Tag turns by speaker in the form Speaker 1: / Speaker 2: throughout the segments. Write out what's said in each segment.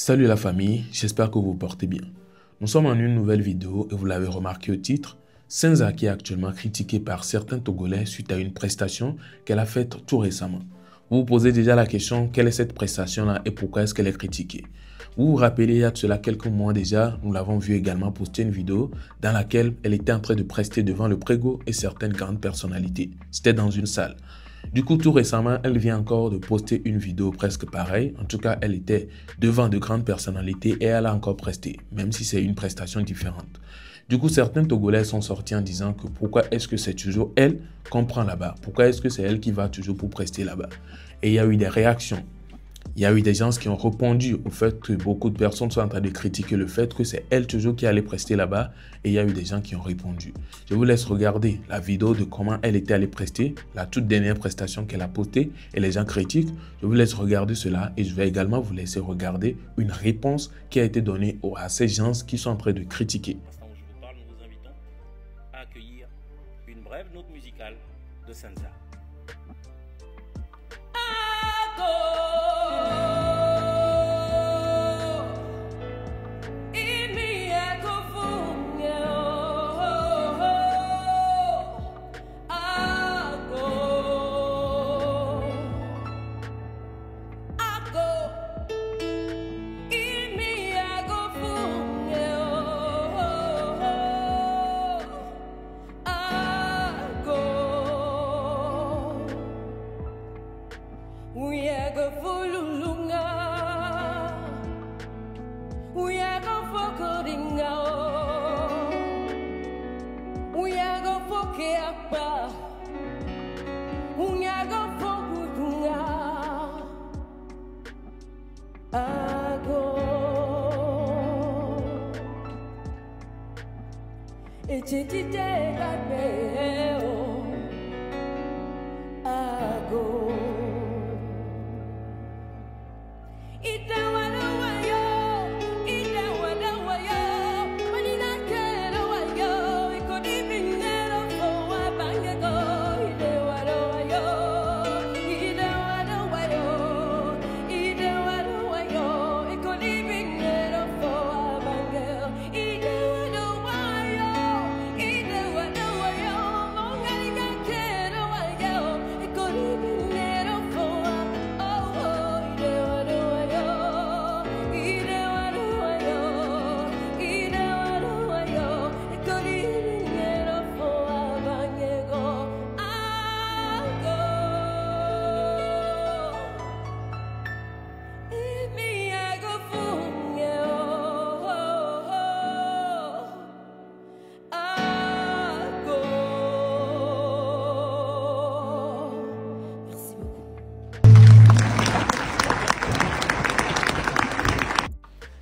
Speaker 1: Salut la famille, j'espère que vous vous portez bien. Nous sommes en une nouvelle vidéo et vous l'avez remarqué au titre, Senza qui est actuellement critiquée par certains Togolais suite à une prestation qu'elle a faite tout récemment. Vous vous posez déjà la question, quelle est cette prestation-là et pourquoi est-ce qu'elle est critiquée? Vous vous rappelez, il y a de cela quelques mois déjà, nous l'avons vu également poster une vidéo dans laquelle elle était en train de prester devant le Prégo et certaines grandes personnalités. C'était dans une salle. Du coup, tout récemment, elle vient encore de poster une vidéo presque pareille. En tout cas, elle était devant de grandes personnalités et elle a encore presté, même si c'est une prestation différente. Du coup, certains Togolais sont sortis en disant que pourquoi est-ce que c'est toujours elle qu'on prend là-bas? Pourquoi est-ce que c'est elle qui va toujours pour prester là-bas? Et il y a eu des réactions. Il y a eu des gens qui ont répondu au fait que beaucoup de personnes sont en train de critiquer le fait que c'est elle toujours qui allait prester là-bas. Et il y a eu des gens qui ont répondu. Je vous laisse regarder la vidéo de comment elle était allée prester, la toute dernière prestation qu'elle a postée et les gens critiquent. Je vous laisse regarder cela et je vais également vous laisser regarder une réponse qui a été donnée à ces gens qui sont en train de critiquer.
Speaker 2: Où je vous parle, nous vous invitons à accueillir une brève note musicale de Senza.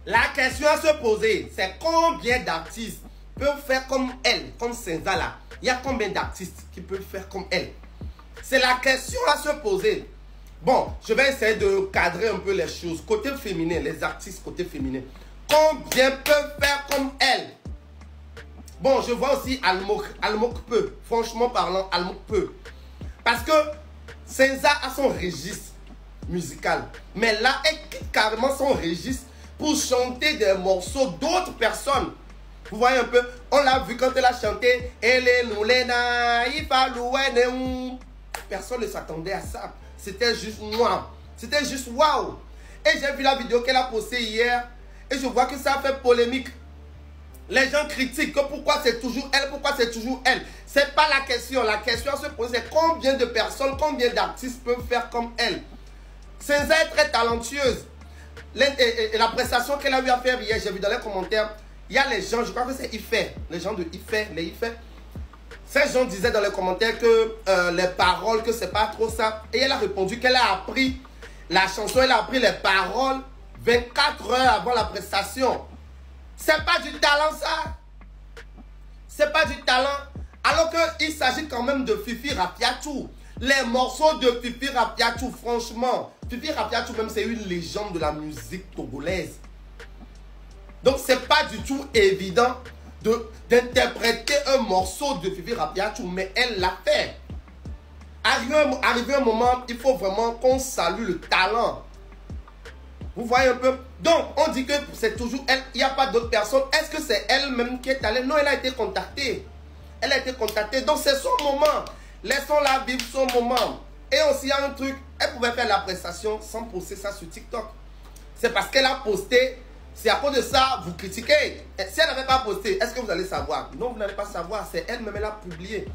Speaker 3: La question à se poser, c'est combien d'artistes peuvent faire comme elle, comme Senza là. Il y a combien d'artistes qui peuvent faire comme elle? C'est la question à se poser. Bon, je vais essayer de cadrer un peu les choses. Côté féminin, les artistes côté féminin. Combien peuvent faire comme elle? Bon, je vois aussi Almok. Almok peut. Franchement parlant, Almok peut. Parce que Senza a son registre musical. Mais là, elle quitte carrément son registre pour chanter des morceaux d'autres personnes. Vous voyez un peu, on l'a vu quand elle a chanté personne ne s'attendait à ça. C'était juste moi. C'était juste waouh. Et j'ai vu la vidéo qu'elle a postée hier et je vois que ça a fait polémique. Les gens critiquent que pourquoi c'est toujours elle, pourquoi c'est toujours elle. C'est pas la question. La question à se poser, c'est combien de personnes, combien d'artistes peuvent faire comme elle. Senza est très talentueuse. La prestation qu'elle a eu à faire hier, j'ai vu dans les commentaires, il y a les gens, je crois que c'est IFE, les gens de IFE, les IFE. Ces gens disaient dans les commentaires que les paroles, que c'est pas trop ça. Et elle a répondu qu'elle a appris la chanson, elle a appris les paroles 24 heures avant la prestation. C'est pas du talent ça. C'est pas du talent. Alors qu'il s'agit quand même de Fifi Rapiatou. Les morceaux de Fifi Rapiatou, franchement, Fifi Rapiatou même c'est une légende de la musique togolaise. Donc c'est pas du tout évident d'interpréter un morceau de Fifi Rapiatou, mais elle l'a fait. Arrivé un moment, il faut vraiment qu'on salue le talent. Vous voyez un peu. Donc, on dit que c'est toujours elle, il n'y a pas d'autres personnes. Est-ce que c'est elle-même qui est allée? Non, elle a été contactée. Elle a été contactée. Donc, c'est son moment. Laissons-la vivre son moment. Et aussi, il y a un truc, elle pouvait faire la prestation sans poster ça sur TikTok. C'est parce qu'elle a posté. C'est à cause de ça, vous critiquez. Si elle n'avait pas posté, est-ce que vous allez savoir? Non, vous n'allez pas savoir. C'est elle-même, elle a publié.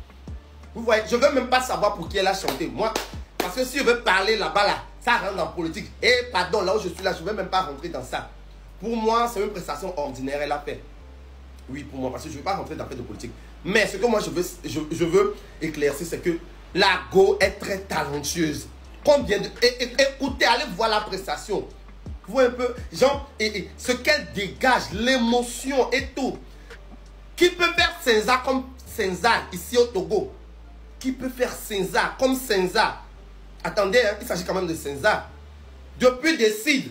Speaker 3: Vous voyez, je ne veux même pas savoir pour qui elle a chanté. Moi, parce que si je veux parler là-bas, là, ça rentre en politique. Et pardon, là où je suis là, je ne veux même pas rentrer dans ça. Pour moi, c'est une prestation ordinaire, elle a fait. Oui, pour moi, parce que je ne veux pas rentrer dans le fait de politique. Mais ce que moi, je veux éclaircir, c'est que la Go est très talentueuse. Combien de... écoutez, allez voir la prestation. Vous voyez un peu, genre, ce qu'elle dégage, l'émotion et tout. Qui peut faire Senza comme Senza ici au Togo? Qui peut faire Senza comme Senza? Attendez, hein, il s'agit quand même de Senza. Depuis Décide,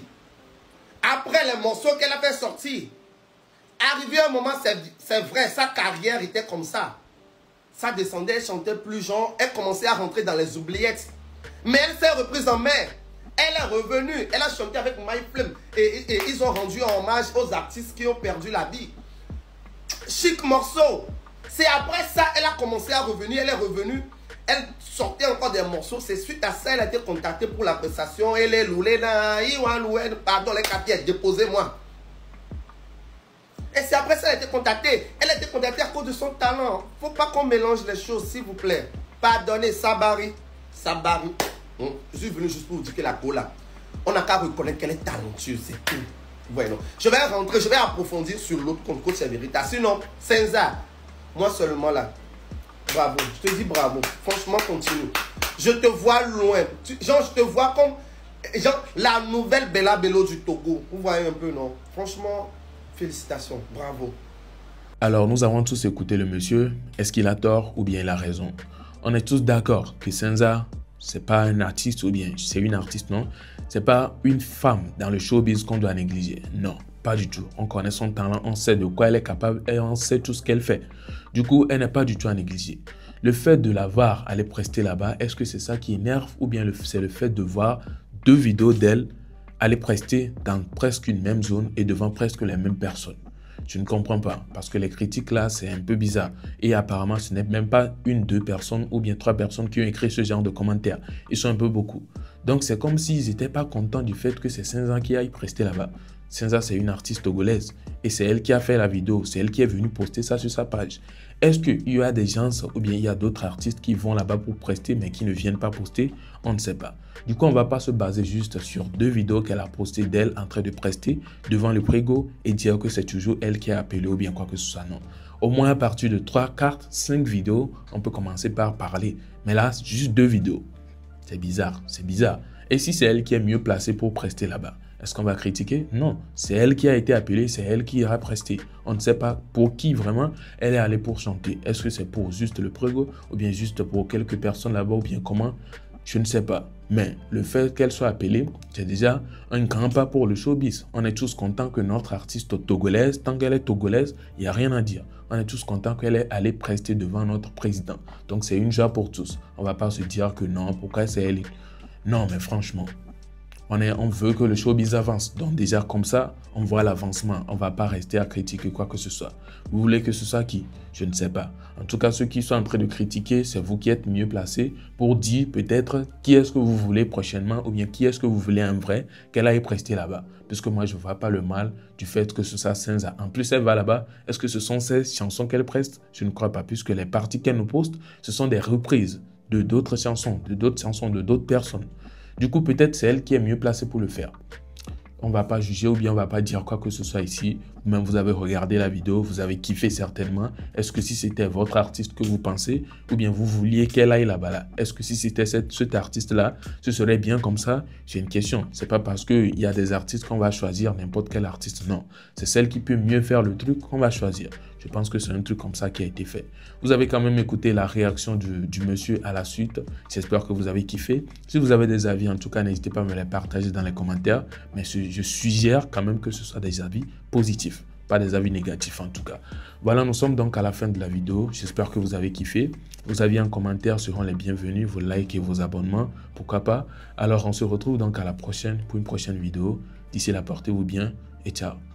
Speaker 3: après les morceaux qu'elle a fait sortir, arrivé un moment, c'est vrai, sa carrière était comme ça. Ça descendait, elle chantait plus genre, elle commençait à rentrer dans les oubliettes. Mais elle s'est reprise en main. Elle est revenue, elle a chanté avec My Flame et ils ont rendu hommage aux artistes qui ont perdu la vie. Chic morceau. C'est après ça, elle a commencé à revenir, elle est revenue. Elle sortait encore des morceaux. C'est suite à ça, elle a été contactée pour la prestation. Elle est loulée, pardon, les capiers, déposez-moi. Et c'est après ça, elle a été contactée. Elle a été contactée à cause de son talent. Faut pas qu'on mélange les choses, s'il vous plaît. Pardonnez, Sabari. Sabari. Je suis venu juste pour vous dire que la Gola, on n'a qu'à reconnaître qu'elle est talentueuse, c'est tout. Ouais, non. Je vais rentrer, je vais approfondir sur l'autre compte, Coach Severita. Sinon, Senza, moi seulement là. Bravo, je te dis bravo. Franchement, continue. Je te vois loin. Genre, je te vois comme genre, la nouvelle Bella Bello du Togo. Vous voyez un peu, non? Franchement, félicitations. Bravo.
Speaker 1: Alors, nous avons tous écouté le monsieur. Est-ce qu'il a tort ou bien il a raison? On est tous d'accord que Senza, c'est pas un artiste ou bien c'est une artiste, non. C'est pas une femme dans le showbiz qu'on doit négliger. Non, pas du tout. On connaît son talent, on sait de quoi elle est capable et on sait tout ce qu'elle fait. Du coup, elle n'est pas du tout à négliger. Le fait de la voir aller prester là-bas, est-ce que c'est ça qui énerve ou bien c'est le fait de voir 2 vidéos d'elle aller prester dans presque une même zone et devant presque les mêmes personnes? Je ne comprends pas, parce que les critiques là, c'est un peu bizarre. Et apparemment, ce n'est même pas 1, 2 personnes ou bien 3 personnes qui ont écrit ce genre de commentaires. Ils sont un peu beaucoup. Donc, c'est comme s'ils n'étaient pas contents du fait que c'est Senza qui aille prester là-bas. Senza, c'est une artiste togolaise. Et c'est elle qui a fait la vidéo. C'est elle qui est venue poster ça sur sa page. Est-ce qu'il y a des gens ou bien il y a d'autres artistes qui vont là-bas pour prester mais qui ne viennent pas poster? On ne sait pas. Du coup, on ne va pas se baser juste sur 2 vidéos qu'elle a postées d'elle en train de prester devant le Prego et dire que c'est toujours elle qui a appelé ou bien quoi que ce soit. Non. Au moins à partir de 3, 4, 5 vidéos, on peut commencer par parler. Mais là, c'est juste 2 vidéos. C'est bizarre, c'est bizarre. Et si c'est elle qui est mieux placée pour prester là-bas, est-ce qu'on va critiquer? Non, c'est elle qui a été appelée, c'est elle qui ira prester. On ne sait pas pour qui vraiment elle est allée pour chanter. Est-ce que c'est pour juste le Prego ou bien juste pour quelques personnes là-bas ou bien comment? Je ne sais pas. Mais le fait qu'elle soit appelée, c'est déjà un grand pas pour le showbiz. On est tous contents que notre artiste togolaise, tant qu'elle est togolaise, il n'y a rien à dire. On est tous contents qu'elle est allée prester devant notre président. Donc c'est une joie pour tous. On ne va pas se dire que non, pourquoi c'est elle? Non, mais franchement, on veut que le showbiz avance. Donc déjà comme ça, on voit l'avancement. On ne va pas rester à critiquer quoi que ce soit. Vous voulez que ce soit qui? Je ne sais pas. En tout cas, ceux qui sont en train de critiquer, c'est vous qui êtes mieux placés pour dire peut-être qui est-ce que vous voulez prochainement ou bien qui est-ce que vous voulez en vrai qu'elle aille prester là-bas. Puisque moi, je ne vois pas le mal du fait que ce soit Senza. En plus, elle va là-bas. Est-ce que ce sont ces chansons qu'elle preste? Je ne crois pas, puisque les parties qu'elle nous poste, ce sont des reprises de d'autres chansons, de d'autres personnes. Du coup, peut-être c'est elle qui est mieux placée pour le faire. On ne va pas juger ou bien on ne va pas dire quoi que ce soit ici. Même vous avez regardé la vidéo, vous avez kiffé certainement. Est-ce que si c'était votre artiste que vous pensez ou bien vous vouliez qu'elle aille là-bas là? Est-ce que si c'était cet artiste-là, ce serait bien comme ça? J'ai une question. Ce n'est pas parce qu'il y a des artistes qu'on va choisir n'importe quel artiste. Non, c'est celle qui peut mieux faire le truc qu'on va choisir. Je pense que c'est un truc comme ça qui a été fait. Vous avez quand même écouté la réaction du monsieur à la suite. J'espère que vous avez kiffé. Si vous avez des avis, en tout cas, n'hésitez pas à me les partager dans les commentaires. Mais je suggère quand même que ce soit des avis positifs. pas des avis négatifs en tout cas. Voilà, nous sommes donc à la fin de la vidéo. J'espère que vous avez kiffé. Vos avis en commentaire seront les bienvenus, vos likes et vos abonnements, pourquoi pas. Alors on se retrouve donc à la prochaine pour une prochaine vidéo. D'ici là, portez-vous bien et ciao.